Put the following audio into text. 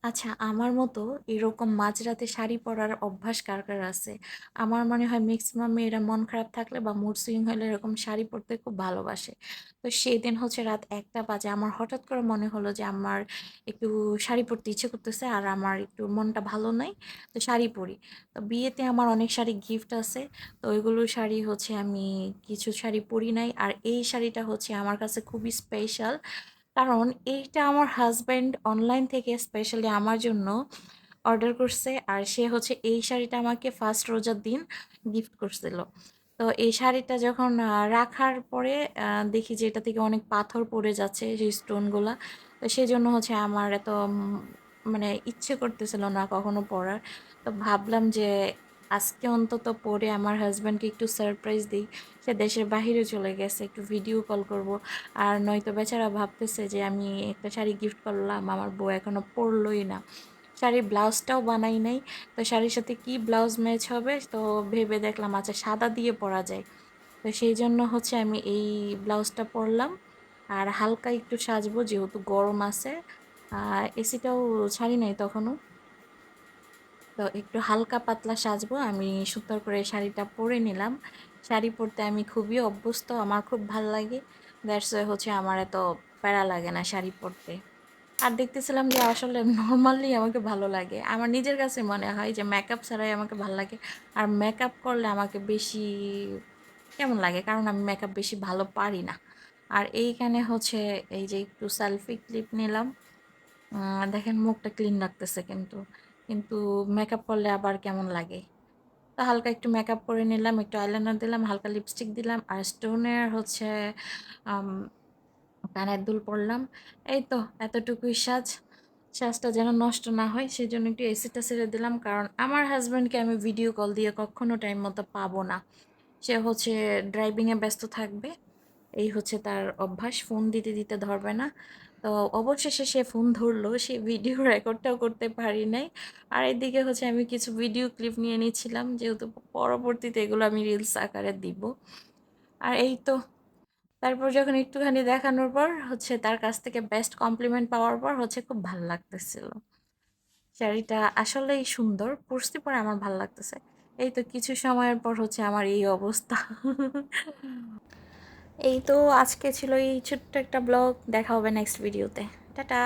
আচ্ছা, আমার মতো এরকম মাঝরাতে শাড়ি পরার অভ্যাস কার, কার আছে? আমার মনে হয় মেক্সিমাম মেয়েরা মন খারাপ থাকলে বা মুড সুইং হলে এরকম শাড়ি পরতে খুব ভালোবাসে। তো সেদিন হচ্ছে রাত ১টা বাজে। আমার হঠাৎ করে মনে হলো যে আমার একটু শাড়ি পরতে ইচ্ছে করতেছে আর আমার একটু মনটা ভালো নাই। তো শাড়ি পরি। তো বিয়েতে আমার অনেক শাড়ি গিফট আছে। তো ওইগুলো শাড়ি হচ্ছে আমি কিছু শাড়ি পরি নাই। আর এই শাড়িটা হচ্ছে আমার কাছে খুবই স্পেশাল। কারণ এইটা আমার হাসব্যান্ড অনলাইন থেকে স্পেশালি আমার জন্য অর্ডার করছে আর সে হচ্ছে এই শাড়িটা আমাকে ফার্স্ট রোজার দিন গিফট করছিল। তো এই শাড়িটা যখন রাখার পরে দেখি যে এটা থেকে অনেক পাথর পড়ে যাচ্ছে যে স্টোনগুলা। তো সেজন্য হচ্ছে আমার এত মানে ইচ্ছে করতেছিল না কখনো পরার। তো ভাবলাম যে আজকে অন্তত পরে আমার হাসব্যান্ডকে একটু সারপ্রাইজ দিই। সে দেশের বাহিরে চলে গেছে, একটু ভিডিও কল করব। আর নয়তো বেচারা ভাবতেছে যে আমি একটা শাড়ি গিফট করলাম, আমার বউ এখনো পরলোই না। শাড়ির ব্লাউজটাও বানাই নাই। তো শাড়ির সাথে কি ব্লাউজ ম্যাচ হবে, তো ভেবে দেখলাম আচ্ছা সাদা দিয়ে পরা যায়। তো সেই জন্য হচ্ছে আমি এই ব্লাউজটা পরলাম। আর হালকা একটু সাজবো যেহেতু গরম আছে। এসিটাও ছাড়ি নাই তখনও। তো একটু হালকা পাতলা সাজবো, আমি সুন্দর করে শাড়িটা পরে নিলাম। শাড়ি পরতে আমি খুবই অভ্যস্ত, আমার খুব ভাল লাগে। দ্যাটস ওয়াই হচ্ছে আমার এত প্যারা লাগে না শাড়ি পরতে। আর দেখতেছিলাম যে আসলে নর্মালি আমাকে ভালো লাগে, আমার নিজের কাছে মনে হয় যে মেকআপ ছাড়াই আমাকে ভালো লাগে। আর মেকআপ করলে আমাকে বেশি কেমন লাগে, কারণ আমি মেকআপ বেশি ভালো পারি না। আর এইখানে হচ্ছে এই যে একটু সেলফি ক্লিপ নিলাম। দেখেন মুখটা ক্লিন লাগতেছে কিন্তু, কিন্তু মেকআপ করলে আবার কেমন লাগে। তো হালকা একটু মেকআপ করে নিলাম, একটু আইলাইনার দিলাম, হালকা লিপস্টিক দিলাম আর স্টোনের হচ্ছে আম কানের দুল পরলাম। এই তো এতটুকুই সাজ। সাজটা যেন নষ্ট না হয় সেজন্য একটু এসিটা ছেড়ে দিলাম, কারণ আমার হাসব্যান্ডকে আমি ভিডিও কল দিয়ে কখনো টাইম মতো পাবো না। সে হচ্ছে ড্রাইভিংয়ে ব্যস্ত থাকবে। এই হচ্ছে তার অভ্যাস, ফোন দিতে দিতে ধরবে না। তো অবশেষে সে ফোন ধরলো, সে ভিডিও রেকর্ডটাও করতে পারি নাই। আর এদিকে হচ্ছে আমি কিছু ভিডিও ক্লিপ নিয়ে নিচ্ছিলাম, যেহেতু পরবর্তীতে এগুলো আমি রিলস আকারে দিব। আর এই তো, তারপর যখন একটুখানি দেখানোর পর হচ্ছে তার কাছ থেকে বেস্ট কমপ্লিমেন্ট পাওয়ার পর হচ্ছে খুব ভাল লাগতেছিল। শাড়িটা আসলেই সুন্দর, পরছি পরে আমার ভাল লাগতেছে। এই তো কিছু সময়ের পর হচ্ছে আমার এই অবস্থা। এই তো আজকে ছিল এই ছোট্ট একটা ব্লগ, দেখা হবে নেক্সট ভিডিওতে। টাটা।